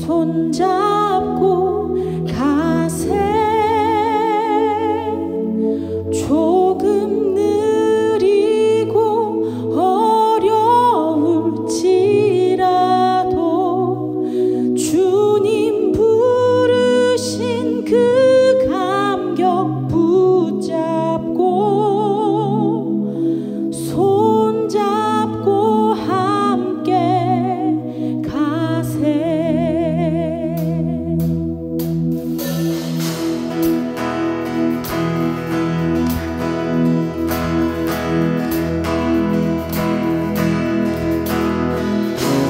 손잡고 가세. 조금 느리고 어려울지라도 주님 부르신 그 감격 붙잡고 손잡고 함께 가세.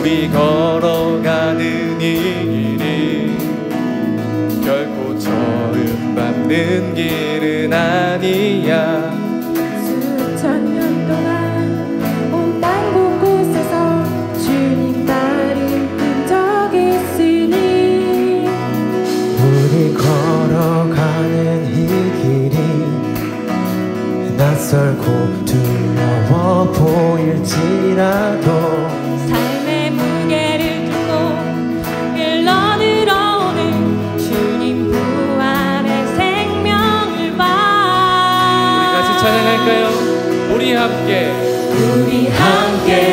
우리 걸어가는 이 길이 결코 처음 밟는 길은 아니야. 수천 년 동안 온 땅 곳곳에서 주님 나를 본 적 있으니 우리 걸어가는 이 길이 낯설고 두려워 보일지라도 삶의 무게를 들고 흘러들어오는 주님 부활의 생명을 봐. 우리 같이 찬양할까요? 우리 함께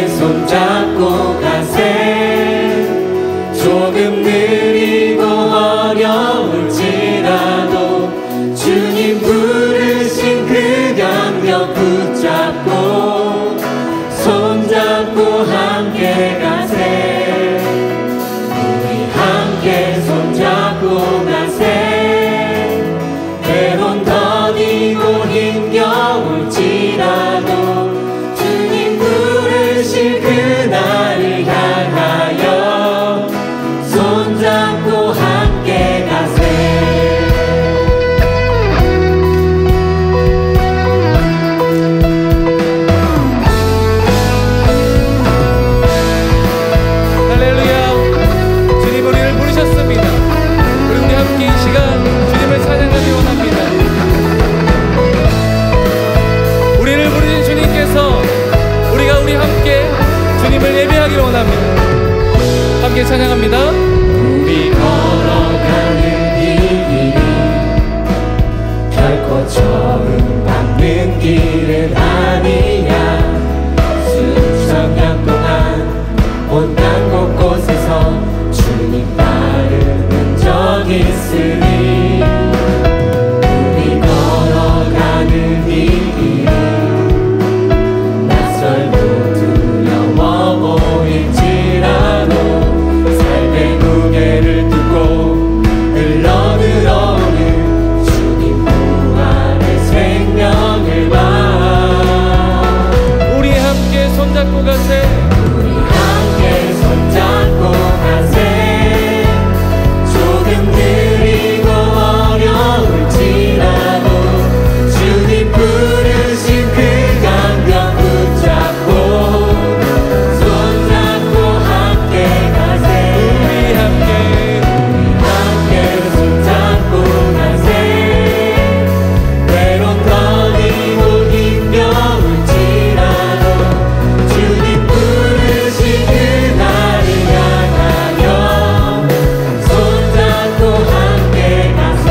손잡고 가세. 조금 느리고 어려울지라도 주님 부르신 그 감격 붙잡고 손잡고 함께 가세. 우리 함께 손잡고 가세. 때론 더디고 힘겨울지라도 주님 부르실 그날을 향하여 손잡고 함께 가세. 함께 찬양합니다. 우리 걸어가는 이 길이 결코 처음 밟는 길은 아니야. 수천 년 동안 온 땅 곳곳에서 주님 따르는 적 있으니 우리 걸어가는 이 길이 낯설고 두려워 보일지라도 삶의 무게를 두고 흘러들어오는 주님 부활의 생명을 봐. 우리 함께 손잡고 가세. 우리 함께 손잡고 가세. 조금 느리고 어려울지라도 주님 부르신 그 감격 붙잡고 손잡고 함께 가세. 우리 함께 손잡고 가세. 때론 더디고 힘겨울지라도 주님 부르신 그날을 향하여 손잡고 함께 가세.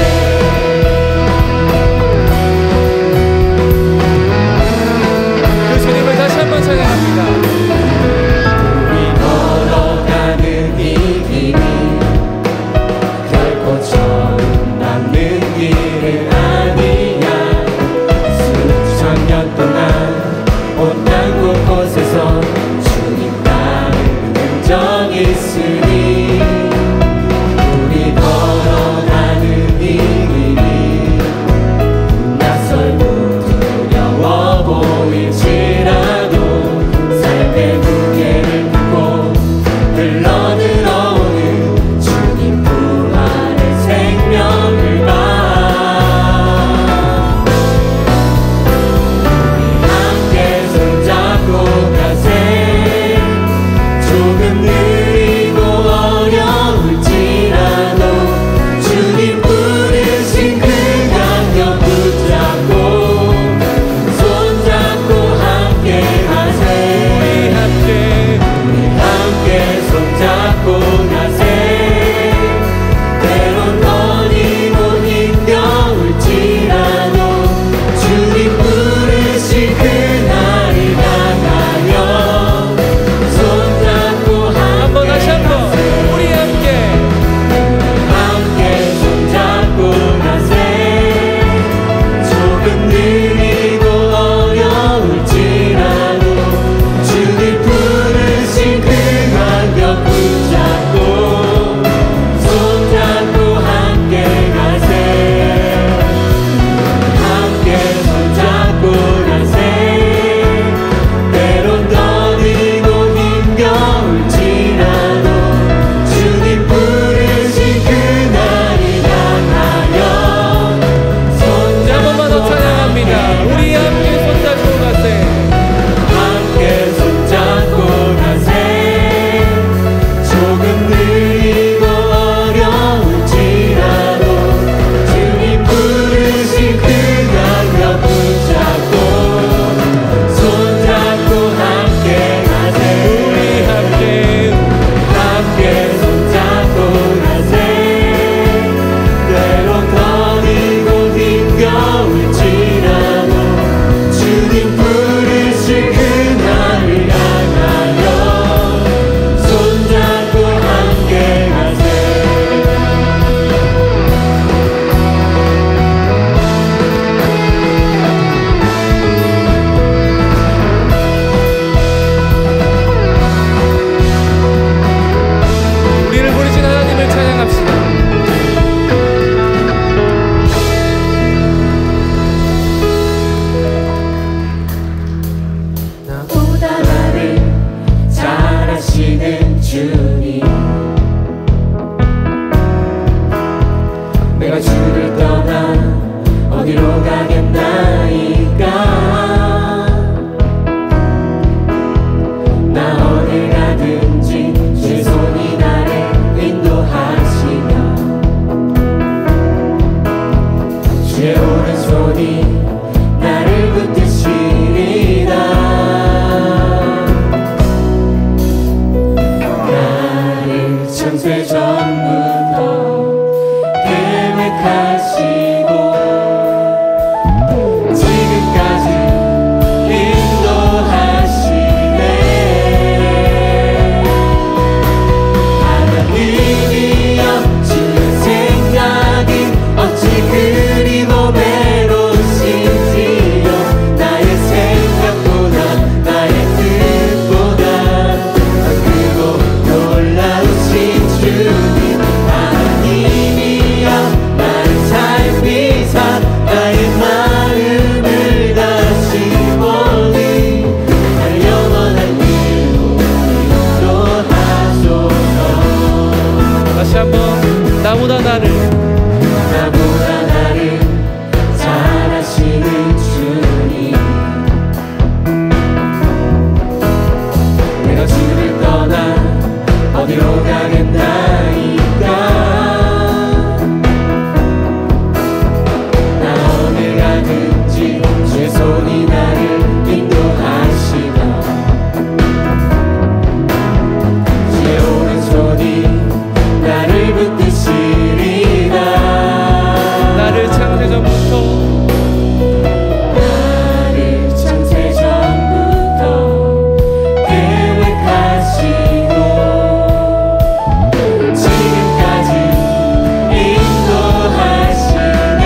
그 주님을 다시 한번 찬양합니다. 우리 걸어가는 이 길이 결코 처음 밟는 길은 아니야. 수천 년 동안 온 땅 곳곳에서 주님 따르는 적 있으니 우리 걸어가는 이 길이 낯설고 두려워 보일지라도 삶의 무게를 두고 흘러들어오는 주님 부활의 생명을 봐. 우리 함께 손잡고 가세. 조금 느리고 창세전부터 계획하시고 지금까지 인도하시네. 하나님이여 주의 생각이 어찌 그리 고매로우신지요. 나의 생각보다 나의 뜻보다 크고 놀라우신 주님. 하나님이여 나를 살피사 나의 마음을 다시 보니 날 영원한 길로 인도하소서. 다시 한번 나보다 나를 잘하시는 주님. 내가 주를 떠나 어디로 가겠나이까. 나 어딜 가든지 주의 손이 나를 인도하시며 주의 오른손이 나를 붙드시리라. 나를 창세전부터 계획하시고 지금까지 인도하시네.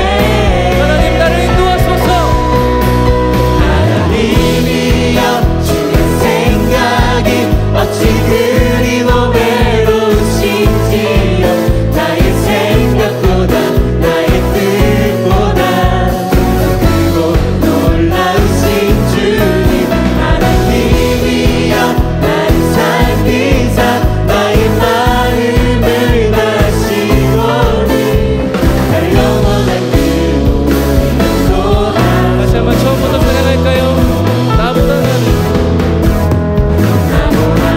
하나님 나를 인도하소서. 하나님이여 주의 생각이 어찌 그리 고매로우신지요. 나의 생각보다 나의 뜻보다 크고 놀라우신 주님. 하나님이여 나를 살피사 나의 마음을 다시 보니 날 영원한 길로 인도하소서. 다시 한번 처음부터 찬양할까요? 나보다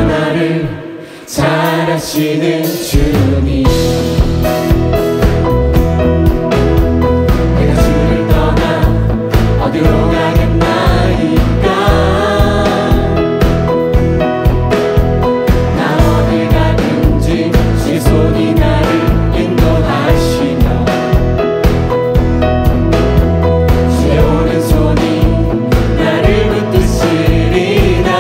나를 잘하시는 주님. 내가 주를 떠나 어디로 가겠나이까. 나 어딜 가든지 주의 손이 나를 인도하시며 주의 오른손이 나를 붙드시리라.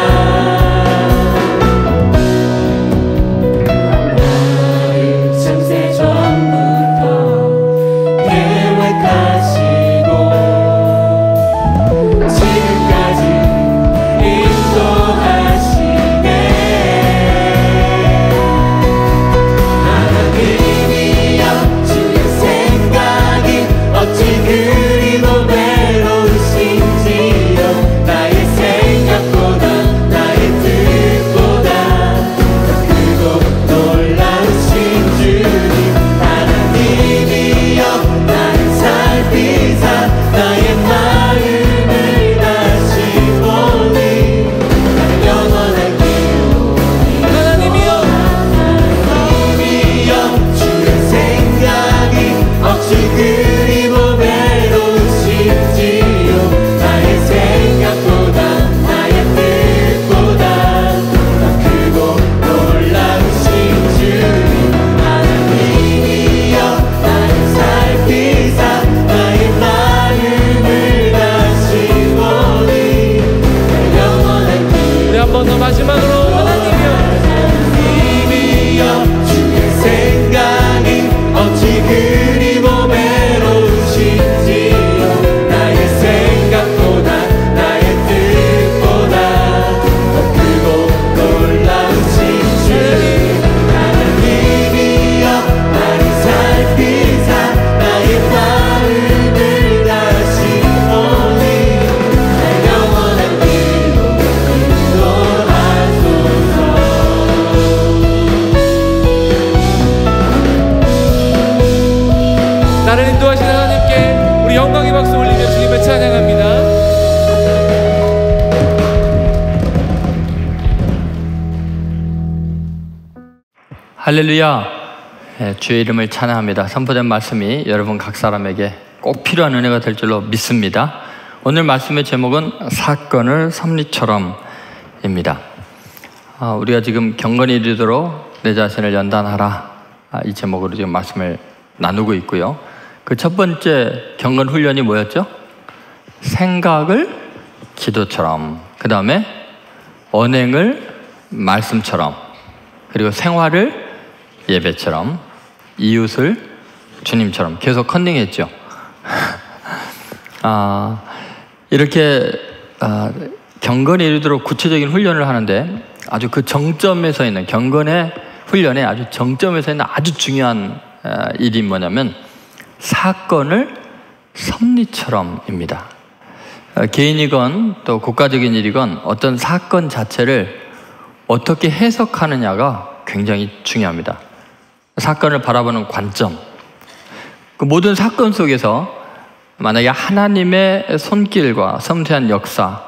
나를 창세전부터 계획하시고 지금까지 인도하시네. 하나님이여 주의 생각이 어찌 그리 고매로우신지요. 나의 생각보다 나의 뜻보다 크고 놀라우신 주님. 하나님이여 나를 살피사 나의 마음을 다시 보니 날 영원한 길로 하나님이여 하나님이여 주의 생각이 어찌 그리 고매로우신지요. 나의 생각보다 나의 뜻보다 크고 놀라우신 주님. 하나님이여 나를 살피사 나의 마음을 다시 보니 날 영원한 길. 우리 한 번 더 마지막으로 하나님이여 하나님이여 주의 생각이 어찌 그리 고매로우신지요. 나의 생각보다 나의 뜻보다 크고 놀라우신 주님. 하나님이여 나를 살피사 나의 마음을 다시 보니 날 영원한 길로 인도하소서. 나를 인도하시는 하나님께 우리 영광의 박수 올리며 주님을 찬양합니다. 할렐루야. 주의 이름을 찬양합니다. 선포된 말씀이 여러분 각 사람에게 꼭 필요한 은혜가 될 줄로 믿습니다. 오늘 말씀의 제목은 사건을 섭리처럼입니다. 우리가 지금 경건이 이르도록 내 자신을 연단하라. 이 제목으로 지금 말씀을 나누고 있고요. 그 첫 번째 경건 훈련이 뭐였죠? 생각을 기도처럼, 그 다음에 언행을 말씀처럼, 그리고 생활을 예배처럼, 이웃을 주님처럼 계속 컨닝했죠. 이렇게 경건에 이르도록 구체적인 훈련을 하는데 아주 그 정점에서 있는, 경건의 훈련의 아주 정점에서 있는 아주 중요한 일이 뭐냐면 사건을 섭리처럼입니다. 개인이건 또 국가적인 일이건 어떤 사건 자체를 어떻게 해석하느냐가 굉장히 중요합니다. 사건을 바라보는 관점, 그 모든 사건 속에서 만약에 하나님의 손길과 섬세한 역사,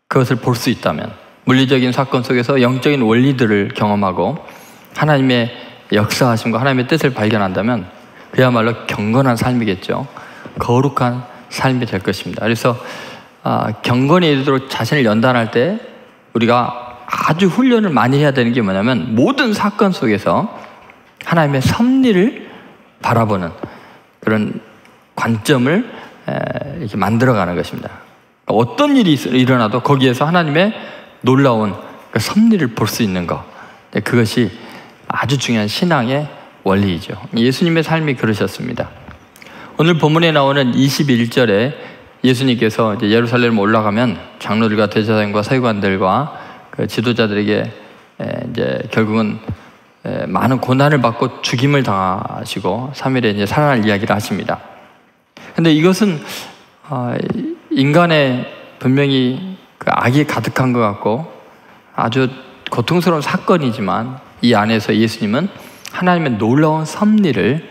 그것을 볼 수 있다면, 물리적인 사건 속에서 영적인 원리들을 경험하고 하나님의 역사하심과 하나님의 뜻을 발견한다면 그야말로 경건한 삶이겠죠. 거룩한 삶이 될 것입니다. 그래서 경건에 이르도록 자신을 연단할 때 우리가 아주 훈련을 많이 해야 되는 게 뭐냐면 모든 사건 속에서 하나님의 섭리를 바라보는 그런 관점을 이렇게 만들어가는 것입니다. 어떤 일이 일어나도 거기에서 하나님의 놀라운 그 섭리를 볼 수 있는 것, 그것이 아주 중요한 신앙의 원리이죠. 예수님의 삶이 그러셨습니다. 오늘 본문에 나오는 21절에 예수님께서 이제 예루살렘 올라가면 장로들과 대제사장과 서기관들과 그 지도자들에게 이제 결국은 많은 고난을 받고 죽임을 당하시고 3일에 이제 살아날 이야기를 하십니다. 근데 이것은 인간의 분명히 그 악이 가득한 것 같고 아주 고통스러운 사건이지만 이 안에서 예수님은 하나님의 놀라운 섭리를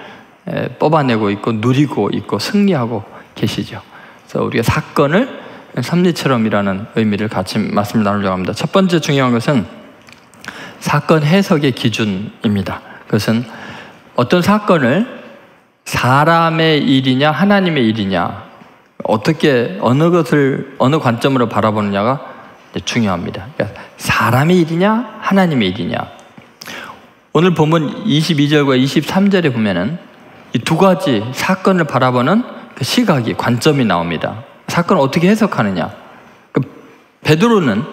뽑아내고 있고 누리고 있고 승리하고 계시죠. 그래서 우리가 사건을 섭리처럼이라는 의미를 같이 말씀을 나누려고 합니다. 첫 번째 중요한 것은 사건 해석의 기준입니다. 그것은 어떤 사건을 사람의 일이냐 하나님의 일이냐, 어떻게 어느 관점으로 바라보느냐가 중요합니다. 그러니까 사람의 일이냐 하나님의 일이냐. 오늘 본문 22절과 23절에 보면은 이 두 가지 사건을 바라보는 그 시각이, 관점이 나옵니다. 사건을 어떻게 해석하느냐. 베드로는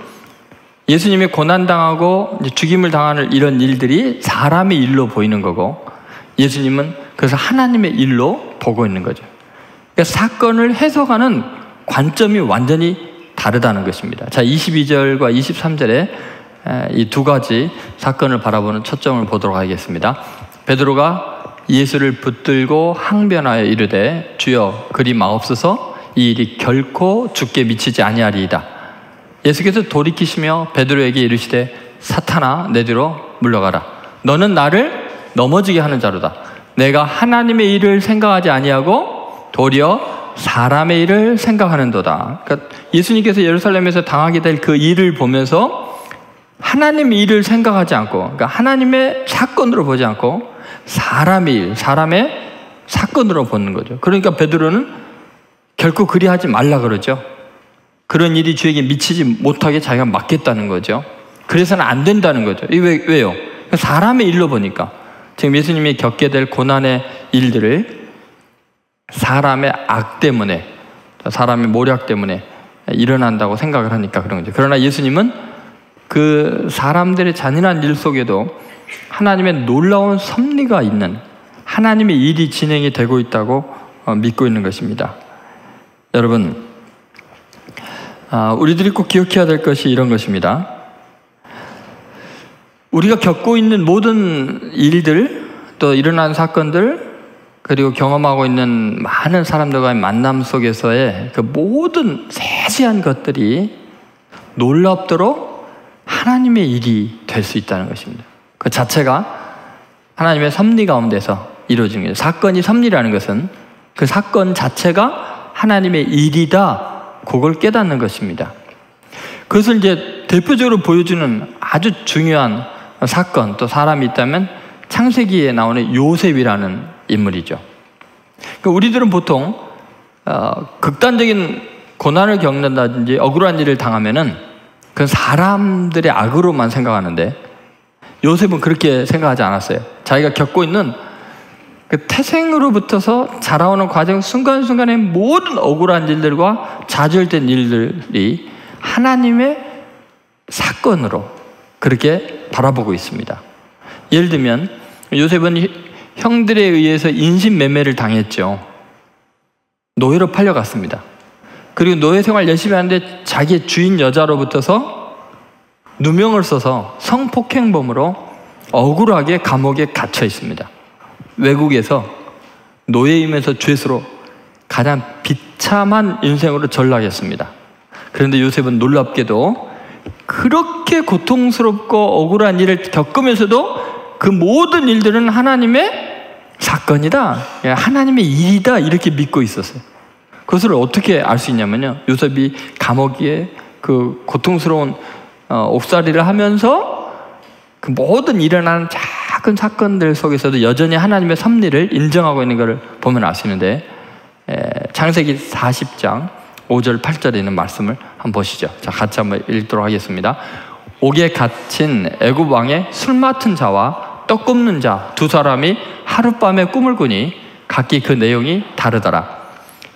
예수님이 고난당하고 죽임을 당하는 이런 일들이 사람의 일로 보이는 거고, 예수님은 그래서 하나님의 일로 보고 있는 거죠. 그러니까 사건을 해석하는 관점이 완전히 다르다는 것입니다. 자, 22절과 23절에 이 두 가지 사건을 바라보는 초점을 보도록 하겠습니다. 베드로가 예수를 붙들고 항변하여 이르되 주여 그리 마옵소서, 이 일이 결코 주께 미치지 아니하리이다. 예수께서 돌이키시며 베드로에게 이르시되 사탄아 내 뒤로 물러가라. 너는 나를 넘어지게 하는 자로다. 내가 하나님의 일을 생각하지 아니하고 도리어 사람의 일을 생각하는도다. 그러니까 예수님께서 예루살렘에서 당하게 될 그 일을 보면서 하나님의 일을 생각하지 않고, 그러니까 하나님의 사건으로 보지 않고 사람의 일, 사람의 사건으로 보는 거죠. 그러니까 베드로는 결코 그리하지 말라 그러죠. 그런 일이 주에게 미치지 못하게 자기가 막겠다는 거죠. 그래서는 안 된다는 거죠. 왜요? 사람의 일로 보니까 지금 예수님이 겪게 될 고난의 일들을 사람의 악 때문에, 사람의 모략 때문에 일어난다고 생각을 하니까 그런 거죠. 그러나 예수님은 그 사람들의 잔인한 일 속에도 하나님의 놀라운 섭리가 있는, 하나님의 일이 진행이 되고 있다고 믿고 있는 것입니다. 여러분, 우리들이 꼭 기억해야 될 것이 이런 것입니다. 우리가 겪고 있는 모든 일들, 또 일어난 사건들, 그리고 경험하고 있는 많은 사람들과의 만남 속에서의 그 모든 세세한 것들이 놀랍도록 하나님의 일이 될 수 있다는 것입니다. 그 자체가 하나님의 섭리 가운데서 이루어지는 거예요. 사건이 섭리라는 것은 그 사건 자체가 하나님의 일이다, 그걸 깨닫는 것입니다. 그것을 이제 대표적으로 보여주는 아주 중요한 사건, 또 사람이 있다면 창세기에 나오는 요셉이라는 인물이죠. 그러니까 우리들은 보통 극단적인 고난을 겪는다든지 억울한 일을 당하면은 그건 사람들의 악으로만 생각하는데, 요셉은 그렇게 생각하지 않았어요. 자기가 겪고 있는 그 태생으로부터서 자라오는 과정 순간순간의 모든 억울한 일들과 좌절된 일들이 하나님의 사건으로 그렇게 바라보고 있습니다. 예를 들면 요셉은 형들에 의해서 인신매매를 당했죠. 노예로 팔려갔습니다. 그리고 노예 생활 열심히 하는데 자기 주인 여자로부터서 누명을 써서 성폭행범으로 억울하게 감옥에 갇혀 있습니다. 외국에서 노예이면서 죄수로 가장 비참한 인생으로 전락했습니다. 그런데 요셉은 놀랍게도 그렇게 고통스럽고 억울한 일을 겪으면서도 그 모든 일들은 하나님의 사건이다, 하나님의 일이다, 이렇게 믿고 있었어요. 그것을 어떻게 알 수 있냐면요, 요셉이 감옥에 그 고통스러운 옥살이를 하면서 그 모든 일어나는 작은 사건들 속에서도 여전히 하나님의 섭리를 인정하고 있는 것을 보면 알 수 있는데, 창세기 40장 5절 8절에 있는 말씀을 한번 보시죠. 자, 같이 한번 읽도록 하겠습니다. 옥에 갇힌 애굽 왕의 술 맡은 자와 떡 굽는 자 두 사람이 하룻밤에 꿈을 꾸니 각기 그 내용이 다르더라.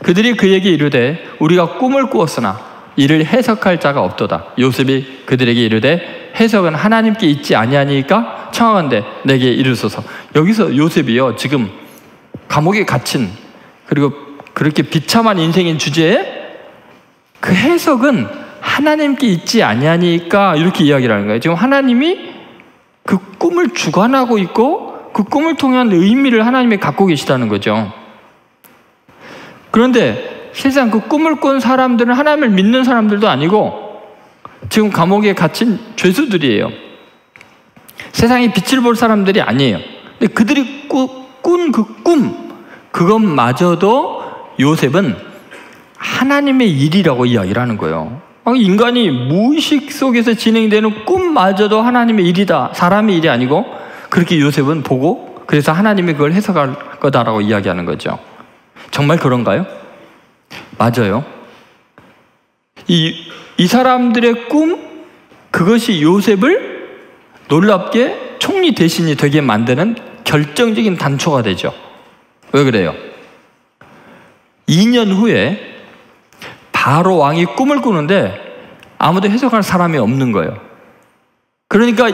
그들이 그에게 이르되 우리가 꿈을 꾸었으나 이를 해석할 자가 없도다. 요셉이 그들에게 이르되 해석은 하나님께 있지 아니하니까 청하건대 내게 이르소서. 여기서 요셉이요, 지금 감옥에 갇힌 그리고 그렇게 비참한 인생인 주제에 그 해석은 하나님께 있지 아니하니까 이렇게 이야기를 하는 거예요. 지금 하나님이 그 꿈을 주관하고 있고 그 꿈을 통한 의미를 하나님이 갖고 계시다는 거죠. 그런데 세상 그 꿈을 꾼 사람들은 하나님을 믿는 사람들도 아니고 지금 감옥에 갇힌 죄수들이에요. 세상에 빛을 볼 사람들이 아니에요. 근데 그들이 꾼 그 꿈, 그것마저도 요셉은 하나님의 일이라고 이야기를 하는 거예요. 인간이 무의식 속에서 진행되는 꿈마저도 하나님의 일이다, 사람의 일이 아니고, 그렇게 요셉은 보고 그래서 하나님이 그걸 해석할 거다라고 이야기하는 거죠. 정말 그런가요? 맞아요. 이 사람들의 꿈, 그것이 요셉을 놀랍게 총리 대신이 되게 만드는 결정적인 단초가 되죠. 왜 그래요? 2년 후에 바로 왕이 꿈을 꾸는데 아무도 해석할 사람이 없는 거예요. 그러니까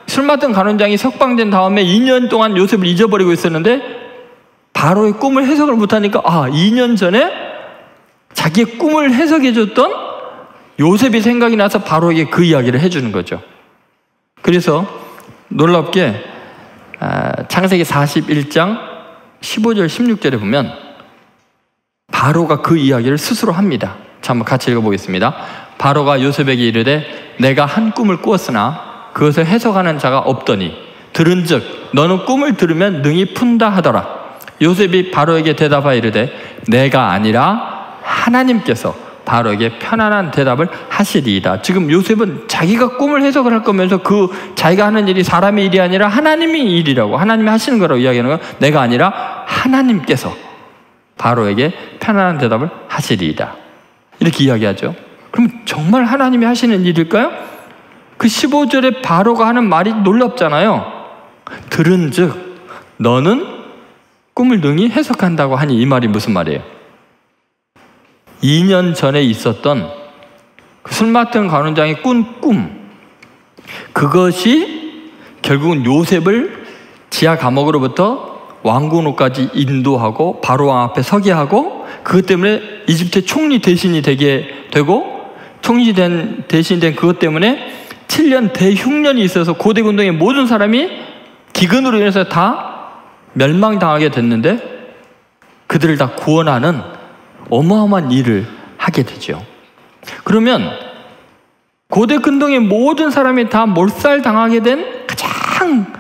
술 맡은 간원장이 석방된 다음에 2년 동안 요셉을 잊어버리고 있었는데 바로의 꿈을 해석을 못하니까 2년 전에 자기의 꿈을 해석해줬던 요셉이 생각이 나서 바로에게 그 이야기를 해주는 거죠. 그래서 놀랍게 창세기 41장 15절 16절에 보면 바로가 그 이야기를 스스로 합니다. 자, 한번 같이 읽어보겠습니다. 바로가 요셉에게 이르되 내가 한 꿈을 꾸었으나 그것을 해석하는 자가 없더니 들은즉 너는 꿈을 들으면 능히 푼다 하더라. 요셉이 바로에게 대답하여 이르되 내가 아니라 하나님께서 바로에게 편안한 대답을 하시리이다. 지금 요셉은 자기가 꿈을 해석을 할 거면서 그 자기가 하는 일이 사람의 일이 아니라 하나님의 일이라고, 하나님이 하시는 거라고 이야기하는 거예요. 내가 아니라 하나님께서 바로에게 편안한 대답을 하시리이다, 이렇게 이야기하죠. 그럼 정말 하나님이 하시는 일일까요? 그 15절에 바로가 하는 말이 놀랍잖아요. 들은즉 너는 꿈을 능히 해석한다고 하니, 이 말이 무슨 말이에요? 2년 전에 있었던 그 술 맡은 간원장이 꾼 꿈, 그것이 결국은 요셉을 지하 감옥으로부터 왕궁으로까지 인도하고 바로 왕 앞에 서게 하고, 그것 때문에 이집트의 총리 대신이 되게 되고, 총리 대신이 된 그것 때문에 7년 대흉년이 있어서 고대 군동의 모든 사람이 기근으로 인해서 다 멸망당하게 됐는데 그들을 다 구원하는 어마어마한 일을 하게 되죠. 그러면 고대 근동의 모든 사람이 다 몰살당하게 된 가장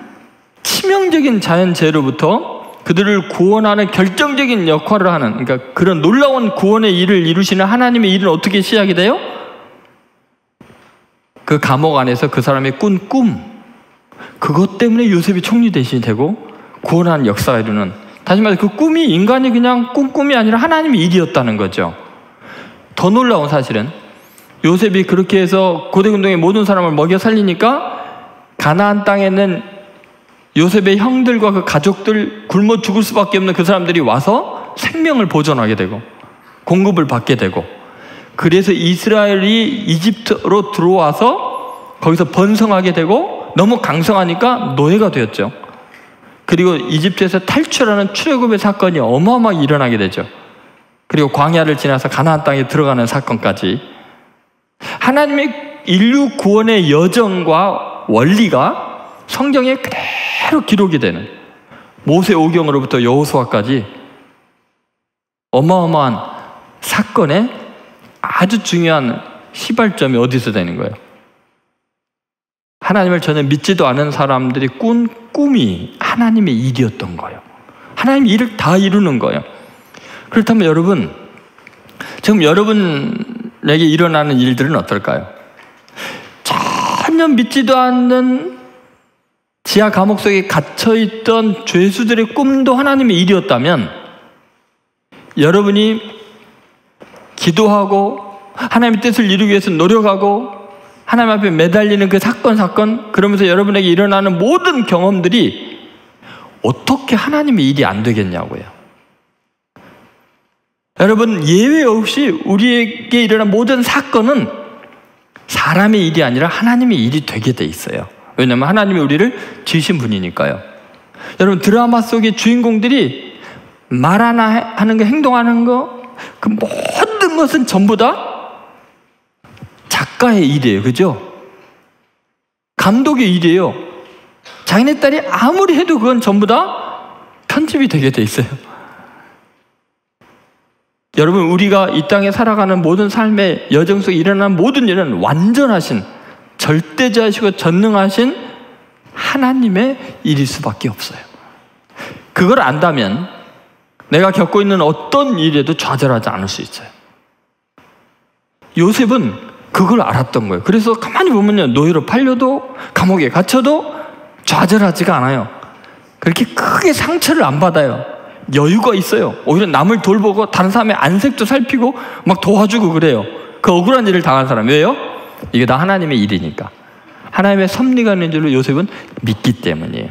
치명적인 자연재해로부터 그들을 구원하는 결정적인 역할을 하는, 그러니까 그런 놀라운 구원의 일을 이루시는 하나님의 일은 어떻게 시작이 돼요? 그 감옥 안에서 그 사람이 꾼 꿈, 그것 때문에 요셉이 총리 대신이 되고 구원하는 역사가 이루는, 다시 말해서 그 꿈이 인간이 그냥 꿈이 아니라 하나님의 일이었다는 거죠. 더 놀라운 사실은 요셉이 그렇게 해서 고대 근동의 모든 사람을 먹여 살리니까 가나안 땅에 있는 요셉의 형들과 그 가족들, 굶어 죽을 수밖에 없는 그 사람들이 와서 생명을 보존하게 되고 공급을 받게 되고, 그래서 이스라엘이 이집트로 들어와서 거기서 번성하게 되고 너무 강성하니까 노예가 되었죠. 그리고 이집트에서 탈출하는 출애굽의 사건이 어마어마하게 일어나게 되죠. 그리고 광야를 지나서 가나안 땅에 들어가는 사건까지 하나님의 인류 구원의 여정과 원리가 성경에 그대로 기록이 되는, 모세 오경으로부터 여호수아까지 어마어마한 사건의 아주 중요한 시발점이 어디서 되는 거예요? 하나님을 전혀 믿지도 않은 사람들이 꾼 꿈이 하나님의 일이었던 거예요. 하나님의 일을 다 이루는 거예요. 그렇다면 여러분, 지금 여러분에게 일어나는 일들은 어떨까요? 전혀 믿지도 않는 지하 감옥 속에 갇혀있던 죄수들의 꿈도 하나님의 일이었다면, 여러분이 기도하고 하나님의 뜻을 이루기 위해서 노력하고 하나님 앞에 매달리는 그 사건, 그러면서 여러분에게 일어나는 모든 경험들이 어떻게 하나님의 일이 안 되겠냐고요. 여러분, 예외 없이 우리에게 일어난 모든 사건은 사람의 일이 아니라 하나님의 일이 되게 돼 있어요. 왜냐하면 하나님이 우리를 지으신 분이니까요. 여러분, 드라마 속의 주인공들이 말하나 하는 거, 행동하는 거, 그 모든 것은 전부 다 작가의 일이에요. 그죠? 감독의 일이에요. 자기네 딸이 아무리 해도 그건 전부 다 편집이 되게 돼 있어요. 여러분, 우리가 이 땅에 살아가는 모든 삶의 여정 속에 일어나는 모든 일은 완전하신, 절대자이시고 전능하신 하나님의 일일 수밖에 없어요. 그걸 안다면 내가 겪고 있는 어떤 일에도 좌절하지 않을 수 있어요. 요셉은 그걸 알았던 거예요. 그래서 가만히 보면요, 노예로 팔려도 감옥에 갇혀도 좌절하지가 않아요. 그렇게 크게 상처를 안 받아요. 여유가 있어요. 오히려 남을 돌보고 다른 사람의 안색도 살피고 막 도와주고 그래요. 그 억울한 일을 당한 사람. 왜요? 이게 다 하나님의 일이니까. 하나님의 섭리가 있는 줄로 요셉은 믿기 때문이에요.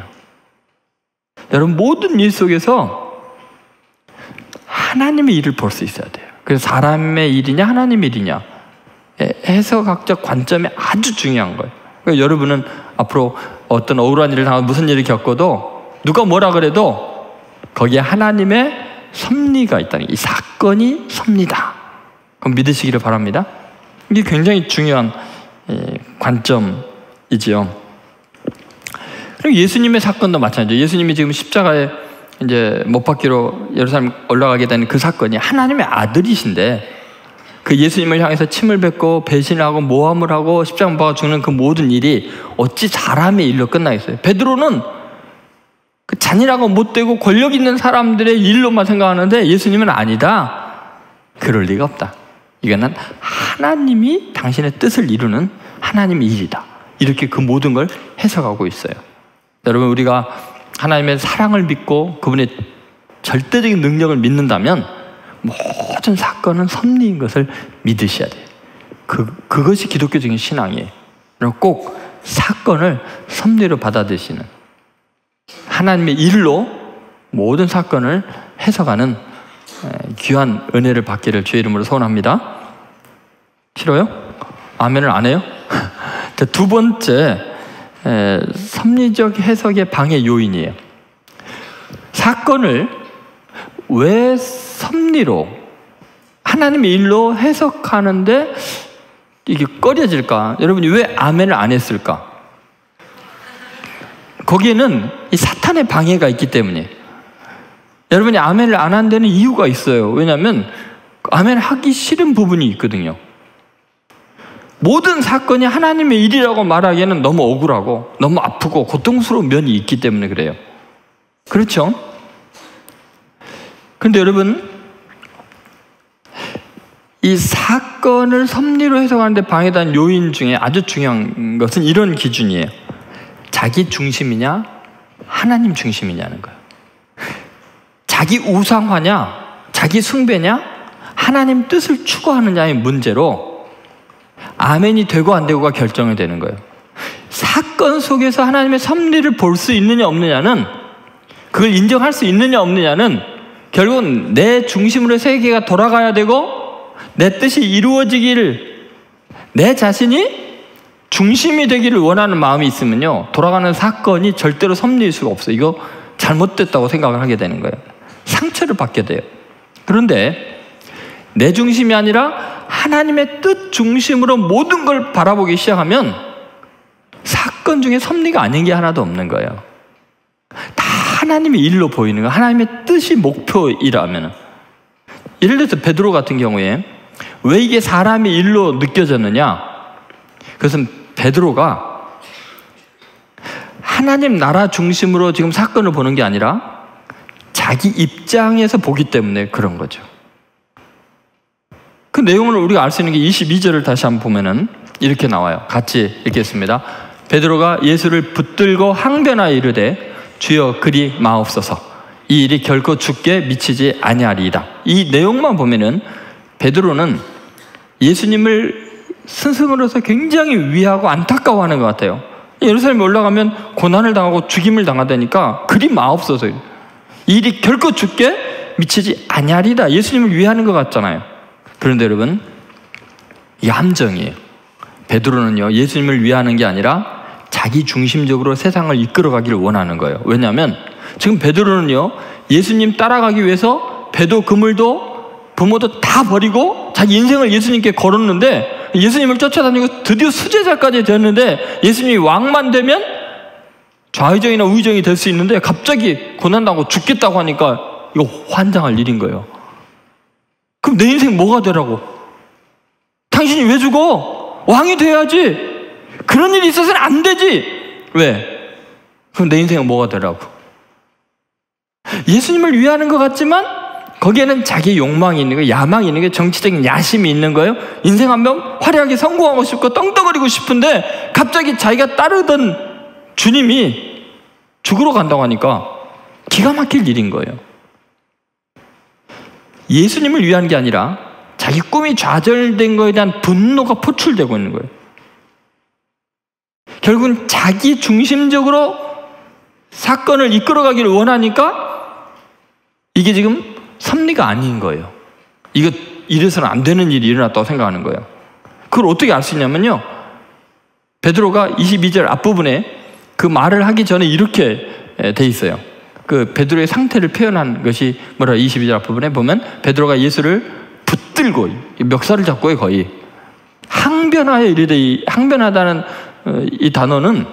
여러분, 모든 일 속에서 하나님의 일을 볼 수 있어야 돼요. 그래서 사람의 일이냐 하나님의 일이냐, 해석학적 관점이 아주 중요한 거예요. 그러니까 여러분은 앞으로 어떤 억울한 일을 당하고 무슨 일을 겪어도 누가 뭐라 그래도 거기에 하나님의 섭리가 있다는, 이 사건이 섭리다, 그럼 믿으시기를 바랍니다. 이게 굉장히 중요한 관점이지요. 그리고 예수님의 사건도 마찬가지예요. 예수님이 지금 십자가에 이제 못 박기로 예루살렘 올라가게 되는 그 사건이 하나님의 아들이신데, 그 예수님을 향해서 침을 뱉고 배신을 하고 모함을 하고 십자가 못 박아 죽는 그 모든 일이 어찌 사람의 일로 끝나겠어요? 베드로는 그 잔인하고 못되고 권력 있는 사람들의 일로만 생각하는데 예수님은 아니다. 그럴 리가 없다. 이거는 하나님이 당신의 뜻을 이루는 하나님의 일이다. 이렇게 그 모든 걸 해석하고 있어요. 여러분, 우리가 하나님의 사랑을 믿고 그분의 절대적인 능력을 믿는다면 모든 사건은 섭리인 것을 믿으셔야 돼요. 그것이 기독교적인 신앙이에요. 그리고 꼭 사건을 섭리로 받아들이시는, 하나님의 일로 모든 사건을 해석하는 귀한 은혜를 받기를 주의 이름으로 소원합니다. 싫어요? 아멘을 안 해요? 자, 두 번째, 섭리적 해석의 방해 요인이에요. 사건을 왜 섭리로, 하나님의 일로 해석하는데 이게 꺼려질까? 여러분이 왜 아멘을 안 했을까? 거기에는 이 사탄의 방해가 있기 때문에. 여러분이 아멘을 안 한 데는 이유가 있어요. 왜냐하면 아멘 하기 싫은 부분이 있거든요. 모든 사건이 하나님의 일이라고 말하기에는 너무 억울하고 너무 아프고 고통스러운 면이 있기 때문에 그래요. 그렇죠? 그런데 여러분, 이 사건을 섭리로 해석하는데 방해되는 요인 중에 아주 중요한 것은 이런 기준이에요. 자기 중심이냐 하나님 중심이냐는 거예요. 자기 우상화냐 자기 숭배냐 하나님 뜻을 추구하느냐의 문제로 아멘이 되고 안 되고가 결정이 되는 거예요. 사건 속에서 하나님의 섭리를 볼 수 있느냐 없느냐는, 그걸 인정할 수 있느냐 없느냐는 결국은 내 중심으로 세계가 돌아가야 되고 내 뜻이 이루어지기를, 내 자신이 중심이 되기를 원하는 마음이 있으면요, 돌아가는 사건이 절대로 섭리일 수가 없어요. 이거 잘못됐다고 생각을 하게 되는 거예요. 상처를 받게 돼요. 그런데 내 중심이 아니라 하나님의 뜻 중심으로 모든 걸 바라보기 시작하면 사건 중에 섭리가 아닌 게 하나도 없는 거예요. 다 하나님의 일로 보이는 거예요. 하나님의 뜻이 목표이라면. 예를 들어서 베드로 같은 경우에 왜 이게 사람의 일로 느껴졌느냐? 그것은 베드로가 하나님 나라 중심으로 지금 사건을 보는 게 아니라 자기 입장에서 보기 때문에 그런 거죠. 그 내용을 우리가 알 수 있는 게 22절을 다시 한번 보면은 이렇게 나와요. 같이 읽겠습니다. 베드로가 예수를 붙들고 항변하여 이르되 주여 그리 마옵소서. 이 일이 결코 주께 미치지 아니하리이다. 이 내용만 보면은 베드로는 예수님을 스승으로서 굉장히 위하고 안타까워하는 것 같아요. 예루살렘에 올라가면 고난을 당하고 죽임을 당하다니까 그리 마옵소서. 이 일이 결코 주께 미치지 아니하리이다. 예수님을 위하는 것 같잖아요. 그런데 여러분, 이 함정이에요. 베드로는요, 예수님을 위하는 게 아니라 자기 중심적으로 세상을 이끌어가기를 원하는 거예요. 왜냐하면 지금 베드로는요, 예수님 따라가기 위해서 배도 그물도 부모도 다 버리고 자기 인생을 예수님께 걸었는데, 예수님을 쫓아다니고 드디어 수제자까지 됐는데, 예수님이 왕만 되면 좌의정이나 우의정이 될 수 있는데 갑자기 고난당하고 죽겠다고 하니까 이거 환장할 일인 거예요. 그럼 내 인생 뭐가 되라고? 당신이 왜 죽어? 왕이 돼야지. 그런 일이 있어서는 안 되지. 왜? 그럼 내 인생은 뭐가 되라고? 예수님을 위하는 것 같지만 거기에는 자기 욕망이 있는 거예요. 야망이 있는 거예요. 정치적인 야심이 있는 거예요. 인생 한번 화려하게 성공하고 싶고 떵떵거리고 싶은데 갑자기 자기가 따르던 주님이 죽으러 간다고 하니까 기가 막힐 일인 거예요. 예수님을 위한 게 아니라 자기 꿈이 좌절된 거에 대한 분노가 포출되고 있는 거예요. 결국은 자기 중심적으로 사건을 이끌어가기를 원하니까 이게 지금 섭리가 아닌 거예요. 이거 이래서는 안 되는 일이 일어났다고 생각하는 거예요. 그걸 어떻게 알 수 있냐면요, 베드로가 22절 앞부분에 그 말을 하기 전에 이렇게 돼 있어요. 그 베드로의 상태를 표현한 것이 뭐라, 22절 앞부분에 보면 베드로가 예수를 붙들고, 멱살을 잡고요, 거의 항변하여 이르되, 이 항변하다는 이 단어는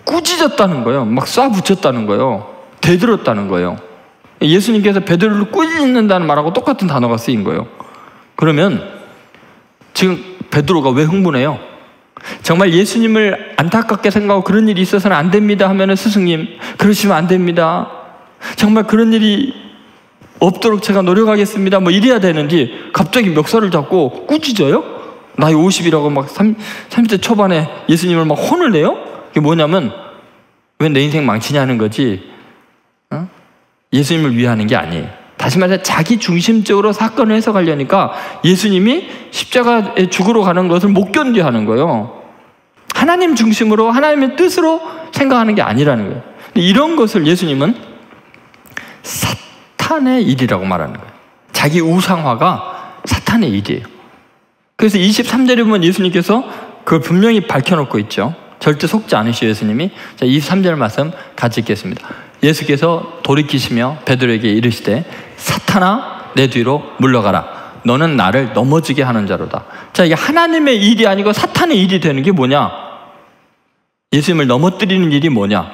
꾸짖었다는 거예요. 막 쏴붙였다는 거예요. 대들었다는 거예요. 예수님께서 베드로를 꾸짖는다는 말하고 똑같은 단어가 쓰인 거예요. 그러면 지금 베드로가 왜 흥분해요? 정말 예수님을 안타깝게 생각하고 그런 일이 있어서는 안 됩니다 하면은, 스승님 그러시면 안 됩니다, 정말 그런 일이 없도록 제가 노력하겠습니다, 뭐 이래야 되는데 갑자기 멱살을 잡고 꾸짖어요? 나이 50이라고 막 30대 초반에 예수님을 막 혼을 내요? 그게 뭐냐면, 왜 내 인생 망치냐는 거지, 예수님을 위하는 게 아니에요. 다시 말해서 자기 중심적으로 사건을 해석하려니까 예수님이 십자가에 죽으러 가는 것을 못 견뎌 하는 거예요. 하나님 중심으로 하나님의 뜻으로 생각하는 게 아니라는 거예요. 이런 것을 예수님은 사탄의 일이라고 말하는 거예요. 자기 우상화가 사탄의 일이에요. 그래서 23절에 보면 예수님께서 그걸 분명히 밝혀놓고 있죠. 절대 속지 않으시오 예수님이. 자, 23절 말씀 같이 읽겠습니다. 예수께서 돌이키시며 베드로에게 이르시되 사탄아 내 뒤로 물러가라. 너는 나를 넘어지게 하는 자로다. 자, 이게 하나님의 일이 아니고 사탄의 일이 되는 게 뭐냐? 예수님을 넘어뜨리는 일이 뭐냐?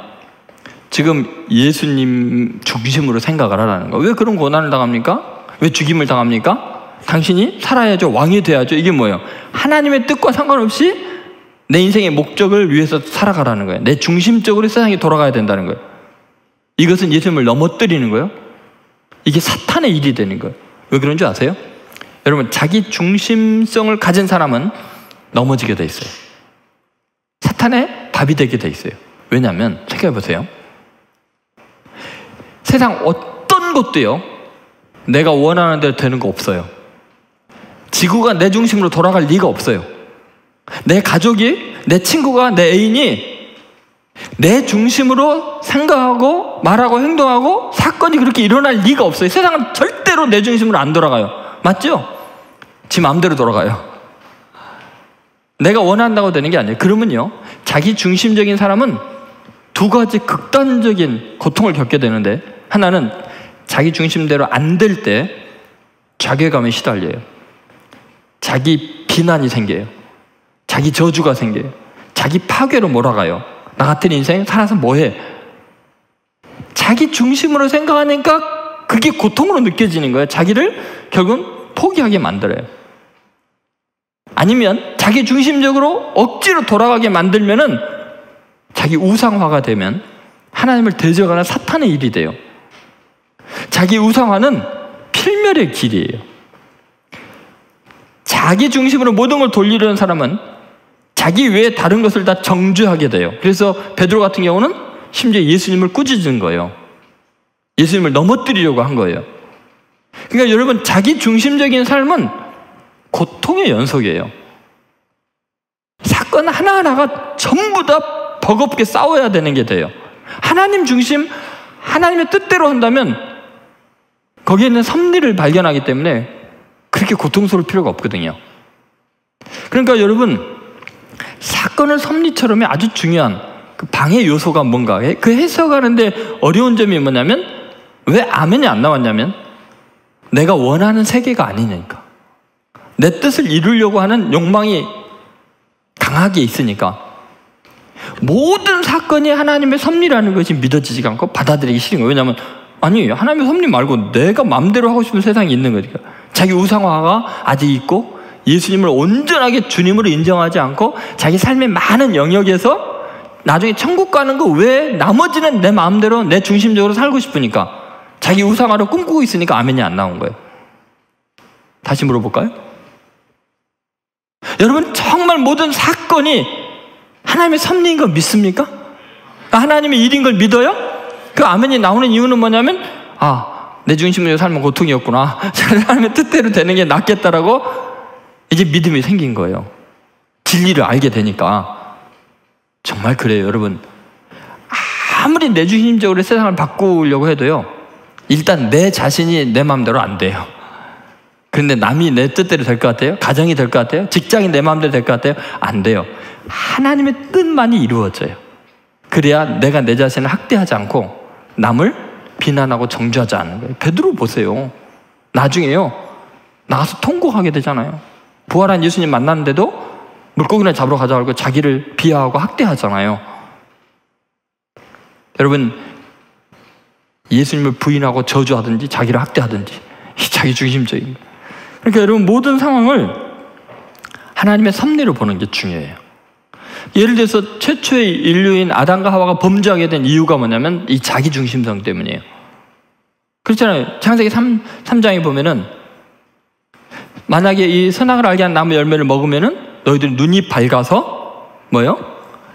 지금 예수님 중심으로 생각을 하라는 거예요. 왜 그런 고난을 당합니까? 왜 죽임을 당합니까? 당신이 살아야죠. 왕이 돼야죠. 이게 뭐예요? 하나님의 뜻과 상관없이 내 인생의 목적을 위해서 살아가라는 거예요. 내 중심적으로 세상이 돌아가야 된다는 거예요. 이것은 예수님을 넘어뜨리는 거예요. 이게 사탄의 일이 되는 거예요. 왜 그런 줄 아세요? 여러분, 자기 중심성을 가진 사람은 넘어지게 돼 있어요. 사탄의 밥이 되게 돼 있어요. 왜냐하면 생각해 보세요. 세상 어떤 것도요, 내가 원하는 대로 되는 거 없어요. 지구가 내 중심으로 돌아갈 리가 없어요. 내 가족이, 내 친구가, 내 애인이 내 중심으로 생각하고 말하고 행동하고 사건이 그렇게 일어날 리가 없어요. 세상은 절대로 내 중심으로 안 돌아가요. 맞죠? 지 마음대로 돌아가요. 내가 원한다고 되는 게 아니에요. 그러면요, 자기 중심적인 사람은 두 가지 극단적인 고통을 겪게 되는데, 하나는 자기 중심대로 안 될 때 자괴감에 시달려요. 자기 비난이 생겨요. 자기 저주가 생겨요. 자기 파괴로 몰아가요. 나 같은 인생 살아서 뭐해? 자기 중심으로 생각하니까 그게 고통으로 느껴지는 거예요. 자기를 결국은 포기하게 만들어요. 아니면 자기 중심적으로 억지로 돌아가게 만들면은 자기 우상화가 되면 하나님을 대적하는 사탄의 일이 돼요. 자기 우상화는 필멸의 길이에요. 자기 중심으로 모든 걸 돌리려는 사람은 자기 외에 다른 것을 다 정죄하게 돼요. 그래서 베드로 같은 경우는 심지어 예수님을 꾸짖은 거예요. 예수님을 넘어뜨리려고 한 거예요. 그러니까 여러분, 자기 중심적인 삶은 고통의 연속이에요. 사건 하나하나가 전부 다 버겁게 싸워야 되는 게 돼요. 하나님 중심, 하나님의 뜻대로 한다면 거기에 있는 섭리를 발견하기 때문에 그렇게 고통스러울 필요가 없거든요. 그러니까 여러분, 사건을 섭리처럼의 아주 중요한 그 방해 요소가 뭔가, 그 해석하는데 어려운 점이 뭐냐면, 왜 아멘이 안 나왔냐면 내가 원하는 세계가 아니니까, 내 뜻을 이루려고 하는 욕망이 강하게 있으니까 모든 사건이 하나님의 섭리라는 것이 믿어지지가 않고 받아들이기 싫은 거예요. 왜냐하면 아니, 하나님의 섭리 말고 내가 마음대로 하고 싶은 세상이 있는 거니까. 자기 우상화가 아직 있고 예수님을 온전하게 주님으로 인정하지 않고 자기 삶의 많은 영역에서 나중에 천국 가는 거 외에 나머지는 내 마음대로 내 중심적으로 살고 싶으니까 자기 우상화로 꿈꾸고 있으니까 아멘이 안 나온 거예요. 다시 물어볼까요? 여러분, 정말 모든 사건이 하나님의 섭리인 걸 믿습니까? 하나님의 일인 걸 믿어요? 그 아멘이 나오는 이유는 뭐냐면, 내 중심으로 살면 고통이었구나, 하나님의 뜻대로 되는 게 낫겠다라고 이제 믿음이 생긴 거예요. 진리를 알게 되니까. 정말 그래요, 여러분. 아무리 내 중심적으로 세상을 바꾸려고 해도요, 일단 내 자신이 내 마음대로 안 돼요. 그런데 남이 내 뜻대로 될 것 같아요? 가정이 될 것 같아요? 직장이 내 마음대로 될 것 같아요? 안 돼요. 하나님의 뜻만이 이루어져요. 그래야 내가 내 자신을 학대하지 않고 남을 비난하고 정죄하지 않는 거예요. 베드로 보세요. 나중에요, 나가서 통곡하게 되잖아요. 부활한 예수님 만났는데도 물고기나 잡으러 가자고 자기를 비하하고 학대하잖아요. 여러분, 예수님을 부인하고 저주하든지 자기를 학대하든지 자기 중심적인 거예요. 그러니까 여러분, 모든 상황을 하나님의 섭리로 보는 게 중요해요. 예를 들어서 최초의 인류인 아담과 하와가 범죄하게 된 이유가 뭐냐면 이 자기 중심성 때문이에요. 그렇잖아요. 창세기 3장에 보면은 만약에 이 선악을 알게 하는 나무 열매를 먹으면은 너희들 눈이 밝아서 뭐요?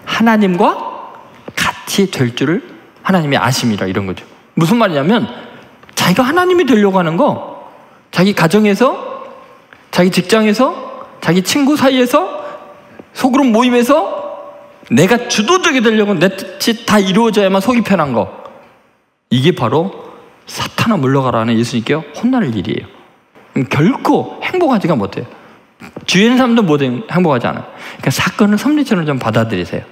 하나님과 같이 될 줄을 하나님이 아심이라, 이런 거죠. 무슨 말이냐면 자기가 하나님이 되려고 하는 거, 자기 가정에서, 자기 직장에서, 자기 친구 사이에서, 소그룹 모임에서 내가 주도적이 되려고 내 뜻이 다 이루어져야만 속이 편한 거, 이게 바로 사탄아 물러가라는 예수님께 혼날 일이에요. 결코 행복하지가 못해요. 주위에 있는 사람도 모두 행복하지 않아요. 그러니까 사건을 섭리처럼 좀 받아들이세요.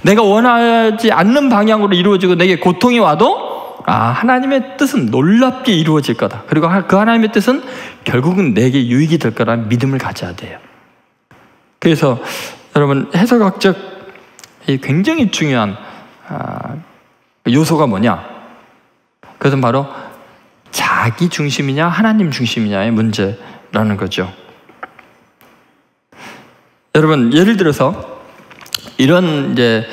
내가 원하지 않는 방향으로 이루어지고 내게 고통이 와도 하나님의 뜻은 놀랍게 이루어질 거다. 그리고 그 하나님의 뜻은 결국은 내게 유익이 될 거라는 믿음을 가져야 돼요. 그래서 여러분, 해석학적 굉장히 중요한 요소가 뭐냐? 그것은 바로 자기 중심이냐 하나님 중심이냐의 문제라는 거죠. 여러분, 예를 들어서 이런 이제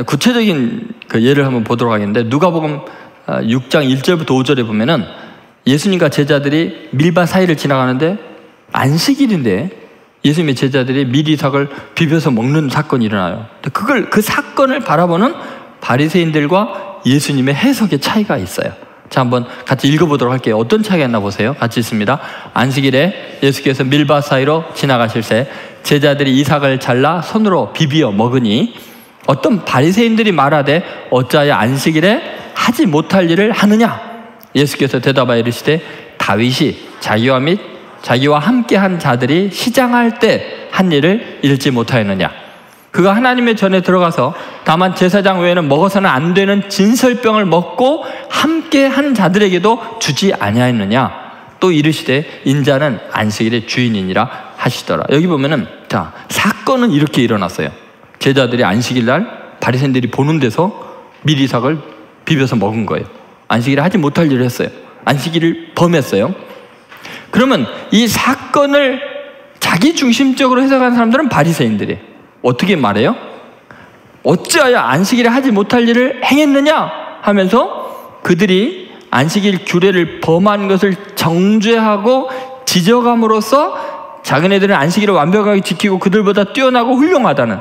구체적인 그 예를 한번 보도록 하겠는데, 누가복음 6장 1절부터 5절에 보면은 예수님과 제자들이 밀밭 사이를 지나가는데 안식일인데 예수님의 제자들이 밀이삭을 비벼서 먹는 사건이 일어나요. 그 사건을 바라보는 바리새인들과 예수님의 해석의 차이가 있어요. 자, 한번 같이 읽어보도록 할게요. 어떤 차이가 있나 보세요. 같이 있습니다. 안식일에 예수께서 밀밭 사이로 지나가실새 제자들이 이삭을 잘라 손으로 비비어 먹으니 어떤 바리새인들이 말하되 어찌하여 안식일에 하지 못할 일을 하느냐? 예수께서 대답하여 이르시되 다윗이 자기와 함께한 자들이 시장할 때 한 일을 잃지 못하였느냐? 그가 하나님의 전에 들어가서 다만 제사장 외에는 먹어서는 안 되는 진설병을 먹고 함께한 자들에게도 주지 아니하였느냐? 또 이르시되 인자는 안식일의 주인이니라 하시더라. 여기 보면은 자, 사건은 이렇게 일어났어요. 제자들이 안식일 날 바리새인들이 보는 데서 미리삭을 비벼서 먹은 거예요. 안식일에 하지 못할 일을 했어요. 안식일을 범했어요. 그러면 이 사건을 자기 중심적으로 해석하는 사람들은 바리새인들이 어떻게 말해요? 어찌하여 안식일에 하지 못할 일을 행했느냐 하면서 그들이 안식일 규례를 범한 것을 정죄하고 지적함으로써 자기네들은 안식일을 완벽하게 지키고 그들보다 뛰어나고 훌륭하다는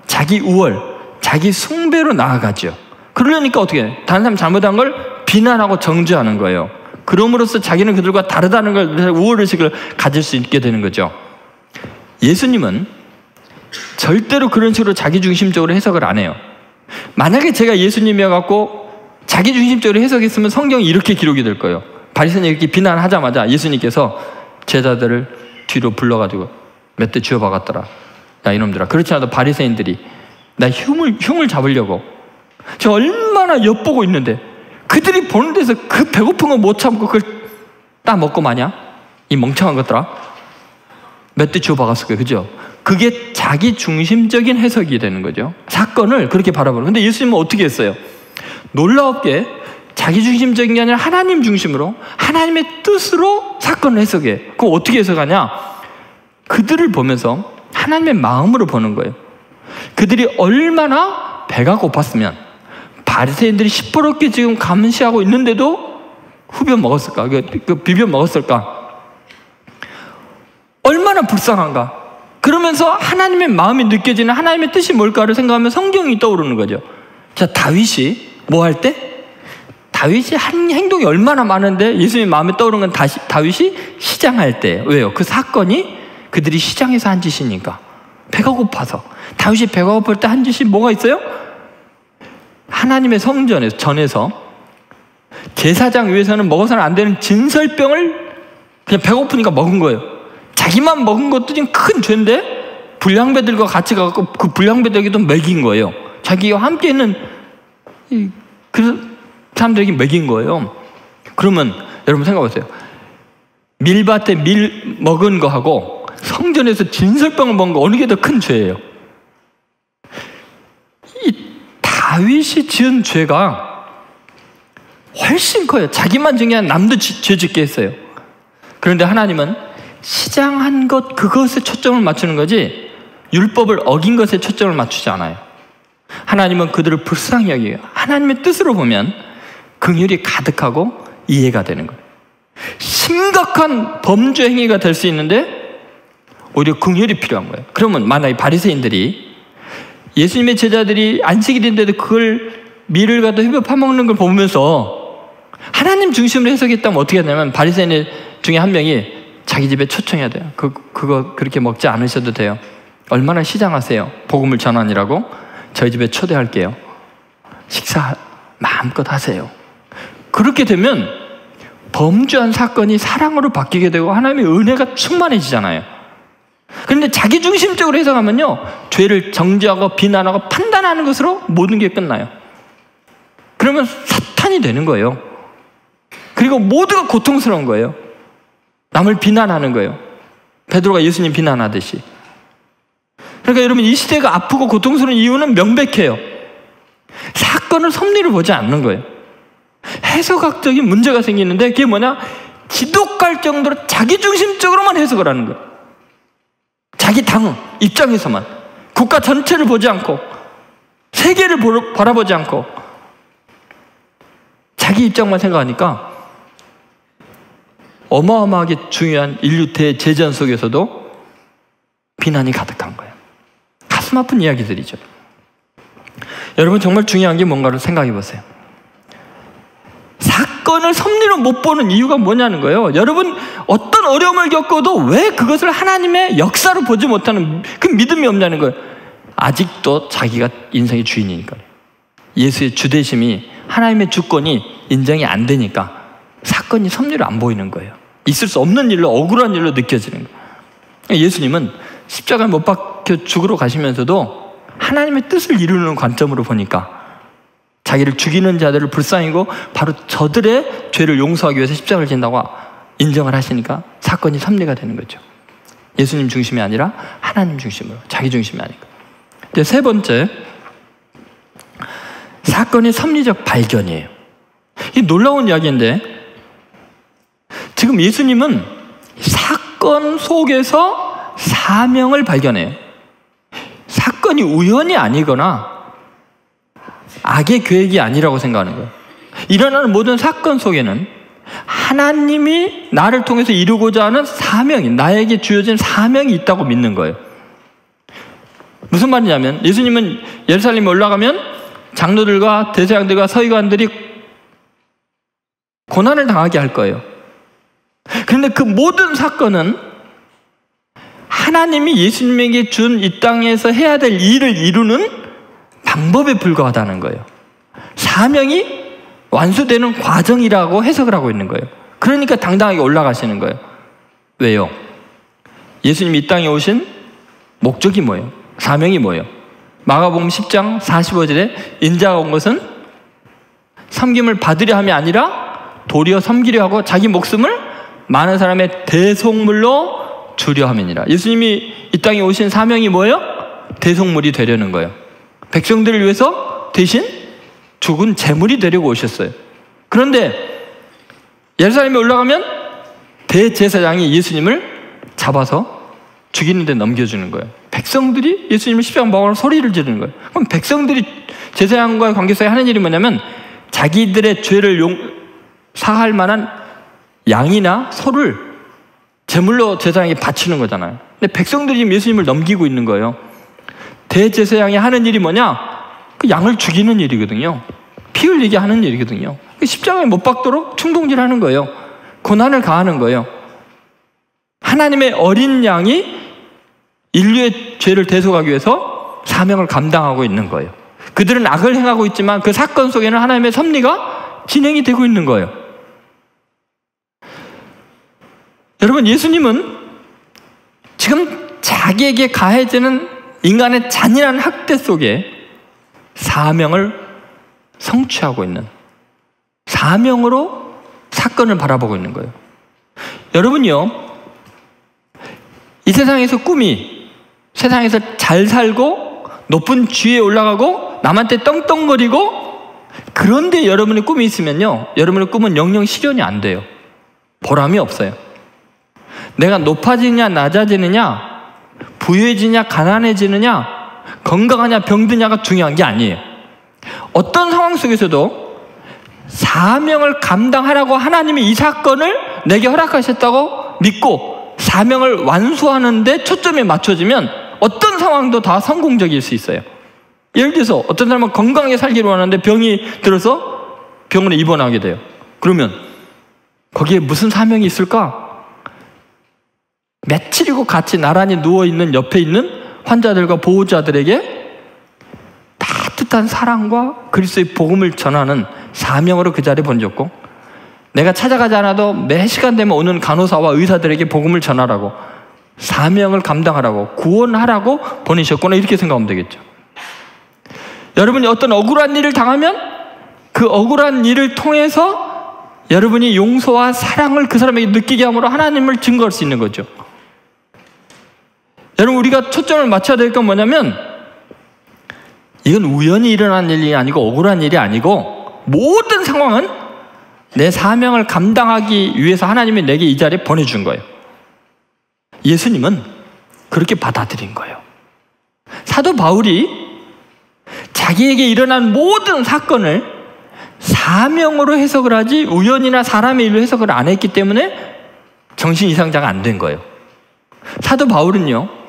자기 우월, 자기 숭배로 나아가죠. 그러려니까 어떻게 해요? 다른 사람 잘못한 걸 비난하고 정죄하는 거예요. 그럼으로써 자기는 그들과 다르다는 걸 우월의식을 가질 수 있게 되는 거죠. 예수님은 절대로 그런 식으로 자기중심적으로 해석을 안 해요. 만약에 제가 예수님이어갖고 자기중심적으로 해석했으면 성경이 이렇게 기록이 될 거예요. 바리새인이 이렇게 비난하자마자 예수님께서 제자들을 뒤로 불러가지고 몇 대 쥐어박았더라. 야 이놈들아, 그렇지 않아도 바리새인들이 나 흉을 잡으려고 저 얼마나 엿보고 있는데 그들이 보는 데서 그 배고픈 거 못 참고 그걸 딱 먹고 마냐? 이 멍청한 것들아. 몇 대 쥐어 박았을 거예요. 그죠? 그게 자기 중심적인 해석이 되는 거죠. 사건을 그렇게 바라보는. 근데 예수님은 어떻게 했어요? 놀라웠게 자기 중심적인 게 아니라 하나님 중심으로 하나님의 뜻으로 사건을 해석해. 그거 어떻게 해석하냐? 그들을 보면서 하나님의 마음으로 보는 거예요. 그들이 얼마나 배가 고팠으면 바리새인들이 시퍼렇게 지금 감시하고 있는데도 후벼 먹었을까? 그 비벼 먹었을까? 얼마나 불쌍한가? 그러면서 하나님의 마음이 느껴지는 하나님의 뜻이 뭘까를 생각하면 성경이 떠오르는 거죠. 자, 다윗이 뭐 할 때? 다윗이 한 행동이 얼마나 많은데 예수님 마음에 떠오르는 건 다윗이 시장할 때. 왜요? 그 사건이 그들이 시장에서 한 짓이니까. 배가 고파서. 다윗이 배가 고플 때 한 짓이 뭐가 있어요? 하나님의 성전에서 전에서 제사장 위에서는 먹어서는 안 되는 진설병을 그냥 배고프니까 먹은 거예요. 자기만 먹은 것도 지금 큰 죄인데 불량배들과 같이 가서 그 불량배들에게도 먹인 거예요. 자기와 함께 있는 그 사람들에게 먹인 거예요. 그러면 여러분 생각해보세요. 밀밭에 밀 먹은 거하고 성전에서 진설병을 먹은 거 어느 게 더 큰 죄예요? 이 다윗이 지은 죄가 훨씬 커요. 자기만 지은 게 아니라 남도 죄 짓게 했어요. 그런데 하나님은 시장한 것 그것에 초점을 맞추는 거지 율법을 어긴 것에 초점을 맞추지 않아요. 하나님은 그들을 불쌍히 여겨요. 하나님의 뜻으로 보면 긍휼이 가득하고 이해가 되는 거예요. 심각한 범죄 행위가 될 수 있는데 오히려 긍휼이 필요한 거예요. 그러면 만약에 바리새인들이 예수님의 제자들이 안식일인데도 그걸 밀을 갖다 휘벼 파먹는 걸 보면서 하나님 중심으로 해석했다면 어떻게 하냐면 바리새인 중에 한 명이 자기 집에 초청해야 돼요. 그거 그렇게 먹지 않으셔도 돼요. 얼마나 시장하세요. 복음을 전하니라고 저희 집에 초대할게요. 식사 마음껏 하세요. 그렇게 되면 범죄한 사건이 사랑으로 바뀌게 되고 하나님의 은혜가 충만해지잖아요. 그런데 자기중심적으로 해석하면요, 죄를 정죄하고 비난하고 판단하는 것으로 모든 게 끝나요. 그러면 사탄이 되는 거예요. 그리고 모두가 고통스러운 거예요. 남을 비난하는 거예요. 베드로가 예수님 비난하듯이. 그러니까 여러분, 이 시대가 아프고 고통스러운 이유는 명백해요. 사건을 섭리로 보지 않는 거예요. 해석학적인 문제가 생기는데 그게 뭐냐? 지독할 정도로 자기중심적으로만 해석을 하는 거예요. 자기 당 입장에서만. 국가 전체를 보지 않고 세계를 바라보지 않고 자기 입장만 생각하니까 어마어마하게 중요한 인류 대재전 속에서도 비난이 가득한 거예요. 가슴 아픈 이야기들이죠. 여러분, 정말 중요한 게 뭔가를 생각해 보세요. 사건을 섭리로 못 보는 이유가 뭐냐는 거예요. 여러분, 어떤 어려움을 겪어도 왜 그것을 하나님의 역사로 보지 못하는 그 믿음이 없냐는 거예요. 아직도 자기가 인생의 주인이니까. 예수의 주대심이, 하나님의 주권이 인정이 안 되니까 사건이 섭리로 안 보이는 거예요. 있을 수 없는 일로, 억울한 일로 느껴지는 거예요. 예수님은 십자가에 못 박혀 죽으러 가시면서도 하나님의 뜻을 이루는 관점으로 보니까 자기를 죽이는 자들을 불쌍히고 바로 저들의 죄를 용서하기 위해서 십자가를 진다고 인정을 하시니까 사건이 섭리가 되는 거죠. 예수님 중심이 아니라 하나님 중심으로, 자기 중심이 아니까. 이제 세 번째, 사건의 섭리적 발견이에요. 이 놀라운 이야기인데, 지금 예수님은 사건 속에서 사명을 발견해요. 사건이 우연이 아니거나 악의 계획이 아니라고 생각하는 거예요. 일어나는 모든 사건 속에는 하나님이 나를 통해서 이루고자 하는 사명이, 나에게 주어진 사명이 있다고 믿는 거예요. 무슨 말이냐면, 예수님은 예루살렘에 올라가면 장로들과 대제사장들과 서기관들이 고난을 당하게 할 거예요. 그런데 그 모든 사건은 하나님이 예수님에게 준 이 땅에서 해야 될 일을 이루는 방법에 불과하다는 거예요. 사명이 완수되는 과정이라고 해석을 하고 있는 거예요. 그러니까 당당하게 올라가시는 거예요. 왜요? 예수님이 이 땅에 오신 목적이 뭐예요? 사명이 뭐예요? 마가복음 10장 45절에 인자가 온 것은 섬김을 받으려 함이 아니라 도리어 섬기려 하고 자기 목숨을 많은 사람의 대속물로 주려 함이니라. 예수님이 이 땅에 오신 사명이 뭐예요? 대속물이 되려는 거예요. 백성들을 위해서 대신 죽은 제물이 되려고 오셨어요. 그런데 예루살렘에 올라가면 대제사장이 예수님을 잡아서 죽이는 데 넘겨주는 거예요. 백성들이 예수님을 십자가 먹으라고 소리를 지르는 거예요. 그럼 백성들이 제사장과의 관계 속에 하는 일이 뭐냐면 자기들의 죄를 사할 만한 양이나 소를 제물로 제사장에게 바치는 거잖아요. 근데 백성들이 지금 예수님을 넘기고 있는 거예요. 대제사장이 하는 일이 뭐냐? 그 양을 죽이는 일이거든요. 피 흘리게 하는 일이거든요. 십자가에 못 박도록 충동질하는 거예요. 고난을 가하는 거예요. 하나님의 어린 양이 인류의 죄를 대속하기 위해서 사명을 감당하고 있는 거예요. 그들은 악을 행하고 있지만 그 사건 속에는 하나님의 섭리가 진행이 되고 있는 거예요. 여러분, 예수님은 지금 자기에게 가해지는 인간의 잔인한 학대 속에 사명을 성취하고 있는, 사명으로 사건을 바라보고 있는 거예요. 여러분요, 이 세상에서 꿈이, 세상에서 잘 살고 높은 지위에 올라가고 남한테 떵떵거리고, 그런데 여러분의 꿈이 있으면요, 여러분의 꿈은 영영 실현이 안 돼요. 보람이 없어요. 내가 높아지냐 낮아지느냐, 부유해지냐 가난해지느냐, 건강하냐 병드냐가 중요한 게 아니에요. 어떤 상황 속에서도 사명을 감당하라고 하나님이 이 사건을 내게 허락하셨다고 믿고 사명을 완수하는 데 초점이 맞춰지면 어떤 상황도 다 성공적일 수 있어요. 예를 들어서 어떤 사람은 건강하게 살기로 하는데 병이 들어서 병원에 입원하게 돼요. 그러면 거기에 무슨 사명이 있을까? 며칠이고 같이 나란히 누워있는 옆에 있는 환자들과 보호자들에게 따뜻한 사랑과 그리스도의 복음을 전하는 사명으로 그 자리에 보내줬고, 내가 찾아가지 않아도 매 시간 되면 오는 간호사와 의사들에게 복음을 전하라고, 사명을 감당하라고, 구원하라고 보내셨구나, 이렇게 생각하면 되겠죠. 여러분이 어떤 억울한 일을 당하면 그 억울한 일을 통해서 여러분이 용서와 사랑을 그 사람에게 느끼게 함으로 하나님을 증거할 수 있는 거죠. 여러분, 우리가 초점을 맞춰야 될 건 뭐냐면, 이건 우연히 일어난 일이 아니고 억울한 일이 아니고 모든 상황은 내 사명을 감당하기 위해서 하나님이 내게 이 자리에 보내준 거예요. 예수님은 그렇게 받아들인 거예요. 사도 바울이 자기에게 일어난 모든 사건을 사명으로 해석을 하지 우연이나 사람의 일로 해석을 안 했기 때문에 정신 이상자가 안 된 거예요. 사도 바울은요,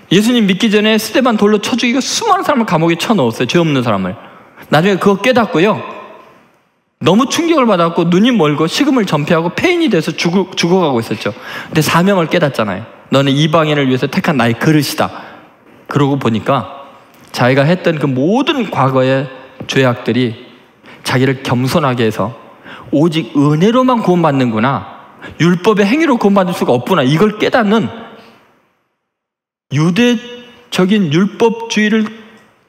예수님 믿기 전에 스데반 돌로 쳐 죽이고 수많은 사람을 감옥에 쳐넣었어요. 죄 없는 사람을. 나중에 그거 깨닫고요, 너무 충격을 받았고 눈이 멀고 식음을 전폐하고 폐인이 돼서 죽어가고 있었죠. 근데 사명을 깨닫잖아요. 너는 이방인을 위해서 택한 나의 그릇이다. 그러고 보니까 자기가 했던 그 모든 과거의 죄악들이 자기를 겸손하게 해서 오직 은혜로만 구원받는구나, 율법의 행위로 구원받을 수가 없구나, 이걸 깨닫는 유대적인 율법주의를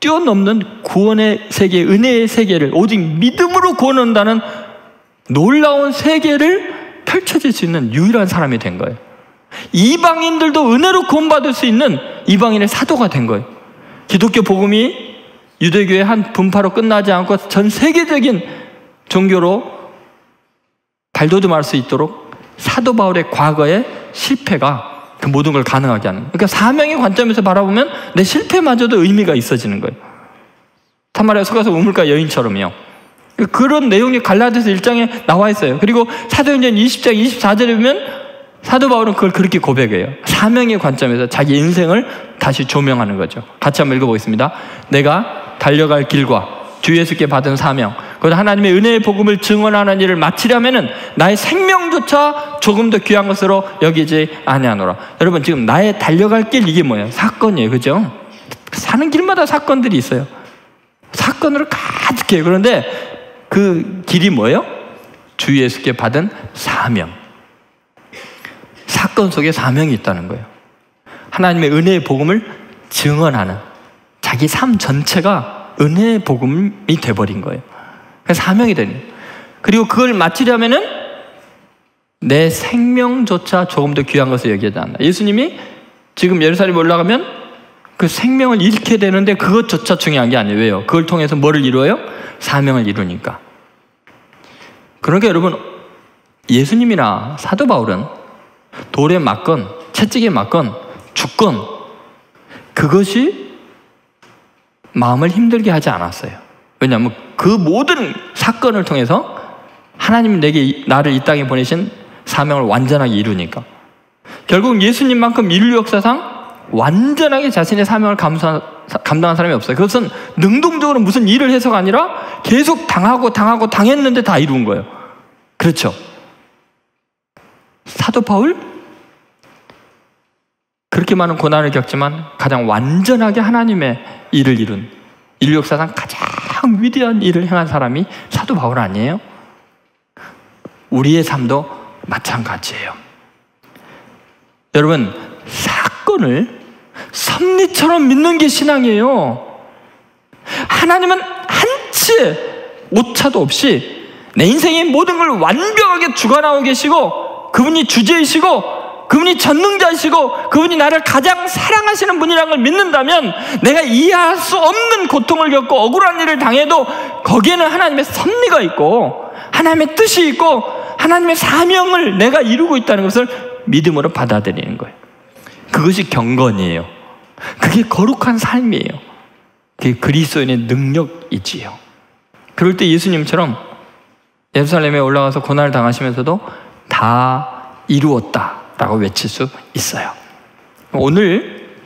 뛰어넘는 구원의 세계, 은혜의 세계를, 오직 믿음으로 구원한다는 놀라운 세계를 펼쳐질 수 있는 유일한 사람이 된 거예요. 이방인들도 은혜로 구원받을 수 있는 이방인의 사도가 된 거예요. 기독교 복음이 유대교의 한 분파로 끝나지 않고 전 세계적인 종교로 발돋움할 수 있도록 사도 바울의 과거의 실패가 그 모든 걸 가능하게 하는 거예요. 그러니까 사명의 관점에서 바라보면 내 실패마저도 의미가 있어지는 거예요. 사마리아 속에서 우물가 여인처럼요. 그런 내용이 갈라디아서 1장에 나와 있어요. 그리고 사도행전 20장 24절에 보면 사도 바울은 그걸 그렇게 고백해요. 사명의 관점에서 자기 인생을 다시 조명하는 거죠. 같이 한번 읽어보겠습니다. 내가 달려갈 길과 주 예수께 받은 사명, 곧 하나님의 은혜의 복음을 증언하는 일을 마치려면은 나의 생명조차 조금 더 귀한 것으로 여기지 아니하노라. 여러분, 지금 나의 달려갈 길, 이게 뭐예요? 사건이에요. 그죠? 사는 길마다 사건들이 있어요. 사건으로 가득해요. 그런데 그 길이 뭐예요? 주 예수께 받은 사명. 사건 속에 사명이 있다는 거예요. 하나님의 은혜의 복음을 증언하는, 자기 삶 전체가 은혜의 복음이 돼버린 거예요. 그래서 사명이 되는 거예요. 그리고 그걸 마치려면은 내 생명조차 조금 더 귀한 것을 여기지 않나. 예수님이 지금 예루살렘에 올라가면 그 생명을 잃게 되는데 그것조차 중요한 게 아니에요. 왜요? 그걸 통해서 뭐를 이루어요? 사명을 이루니까. 그러니까 여러분, 예수님이나 사도 바울은 돌에 맞건 채찍에 맞건 죽건 그것이 마음을 힘들게 하지 않았어요. 왜냐하면 그 모든 사건을 통해서 하나님이 나를 이 땅에 보내신 사명을 완전하게 이루니까. 결국 예수님만큼 인류 역사상 완전하게 자신의 사명을 감당한 사람이 없어요. 그것은 능동적으로 무슨 일을 해서가 아니라 계속 당했는데 다 이룬 거예요. 그렇죠? 사도 바울? 그렇게 많은 고난을 겪지만 가장 완전하게 하나님의 일을 이룬, 인류 역사상 가장 위대한 일을 행한 사람이 사도 바울 아니에요? 우리의 삶도 마찬가지예요. 여러분, 사건을 섭리처럼 믿는 게 신앙이에요. 하나님은 한치의 오차도 없이 내 인생의 모든 걸 완벽하게 주관하고 계시고, 그분이 주제이시고 그분이 전능자이시고 그분이 나를 가장 사랑하시는 분이라는 걸 믿는다면 내가 이해할 수 없는 고통을 겪고 억울한 일을 당해도 거기에는 하나님의 섭리가 있고 하나님의 뜻이 있고 하나님의 사명을 내가 이루고 있다는 것을 믿음으로 받아들이는 거예요. 그것이 경건이에요. 그게 거룩한 삶이에요. 그게 그리스도인의 능력이지요. 그럴 때 예수님처럼 예루살렘에 올라가서 고난을 당하시면서도 다 이루었다 라고 외칠 수 있어요. 오늘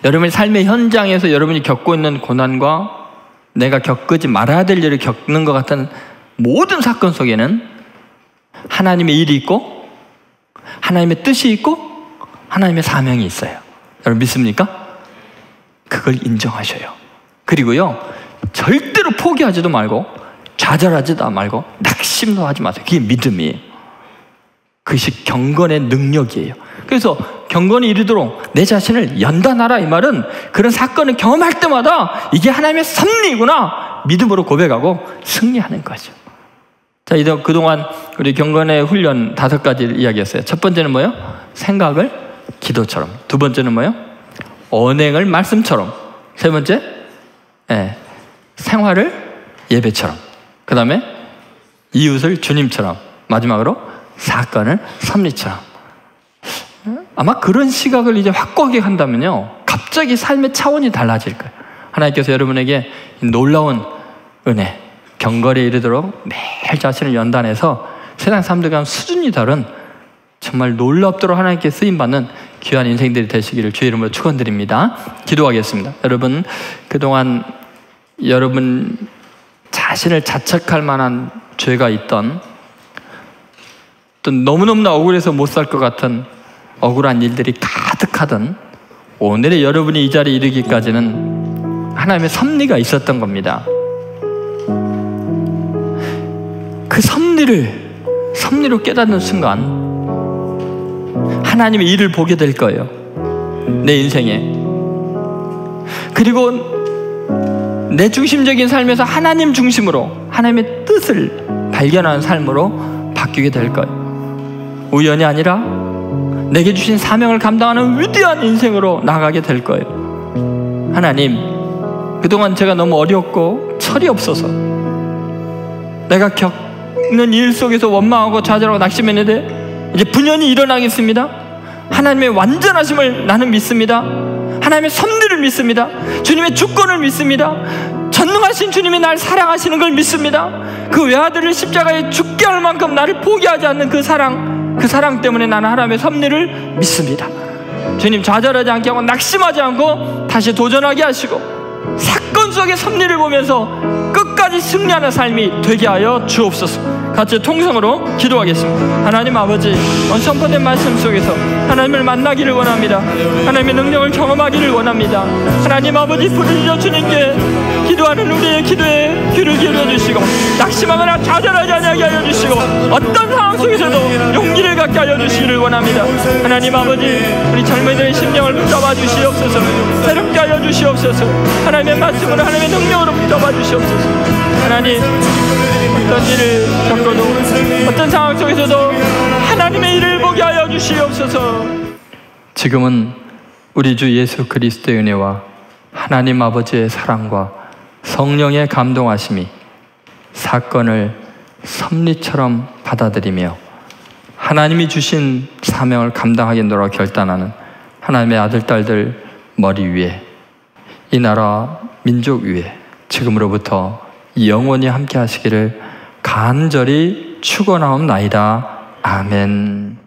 여러분의 삶의 현장에서 여러분이 겪고 있는 고난과 내가 겪지 말아야 될 일을 겪는 것 같은 모든 사건 속에는 하나님의 일이 있고 하나님의 뜻이 있고 하나님의 사명이 있어요. 여러분 믿습니까? 그걸 인정하셔요. 그리고요, 절대로 포기하지도 말고 좌절하지도 말고 낙심도 하지 마세요. 그게 믿음이에요. 그것이 경건의 능력이에요. 그래서 경건이 이르도록 내 자신을 연단하라, 이 말은 그런 사건을 경험할 때마다 이게 하나님의 섭리구나 믿음으로 고백하고 승리하는 거죠. 자, 이제 그동안 우리 경건의 훈련 5가지를 이야기했어요. 첫 번째는 뭐예요? 생각을 기도처럼. 두 번째는 뭐예요? 언행을 말씀처럼. 세 번째, 생활을 예배처럼. 그 다음에 이웃을 주님처럼. 마지막으로 사건을 섭리처럼. 아마 그런 시각을 이제 확고하게 한다면요, 갑자기 삶의 차원이 달라질 거예요. 하나님께서 여러분에게 놀라운 은혜, 경건에 이르도록 매일 자신을 연단해서 세상 사람들과 수준이 다른 정말 놀랍도록 하나님께 쓰임받는 귀한 인생들이 되시기를 주의 이름으로 축원드립니다. 기도하겠습니다. 여러분, 그동안 여러분 자신을 자책할 만한 죄가 있던, 또 너무너무나 억울해서 못 살 것 같은 억울한 일들이 가득하던 오늘의 여러분이 이 자리에 이르기까지는 하나님의 섭리가 있었던 겁니다. 그 섭리로 깨닫는 순간 하나님의 일을 보게 될 거예요, 내 인생에. 그리고 내 중심적인 삶에서 하나님 중심으로 하나님의 뜻을 발견하는 삶으로 바뀌게 될 거예요. 우연이 아니라 내게 주신 사명을 감당하는 위대한 인생으로 나가게 될 거예요. 하나님, 그동안 제가 너무 어렵고 철이 없어서 내가 겪는 일 속에서 원망하고 좌절하고 낙심했는데 이제 분연히 일어나겠습니다. 하나님의 완전하심을 나는 믿습니다. 하나님의 섭리를 믿습니다. 주님의 주권을 믿습니다. 전능하신 주님이 날 사랑하시는 걸 믿습니다. 그 외아들을 십자가에 죽게 할 만큼 나를 포기하지 않는 그 사랑 때문에 나는 하나님의 섭리를 믿습니다. 주님, 좌절하지 않게 하고 낙심하지 않고 다시 도전하게 하시고 사건 속의 섭리를 보면서 끝까지 승리하는 삶이 되게 하여 주옵소서. 같이 통성으로 기도하겠습니다. 하나님 아버지, 선포된 말씀 속에서 하나님을 만나기를 원합니다. 하나님의 능력을 경험하기를 원합니다. 하나님 아버지, 부르짖어 주님께 기도하는 우리의 기도에 귀를 기울여 주시고 낙심하거나 좌절하지 않게 하여 주시고 어떤 상황 속에서도 용기를 갖게 하여 주시기를 원합니다. 하나님 아버지, 우리 젊은이들의 심령을 붙잡아 주시옵소서. 새롭게 하여 주시옵소서. 하나님의 말씀으로, 하나님의 능력으로 붙잡아 주시옵소서. 하나님, 어떤 일을 겪어도 어떤 상황 속에서도 하나님의 일을 보게 하여 주시옵소서. 지금은 우리 주 예수 그리스도의 은혜와 하나님 아버지의 사랑과 성령의 감동하심이 사건을 섭리처럼 받아들이며 하나님이 주신 사명을 감당하겠노라 결단하는 하나님의 아들, 딸들 머리 위에, 이 나라 민족 위에 지금으로부터 영원히 함께 하시기를 간절히 축원하옵나이다. 아멘.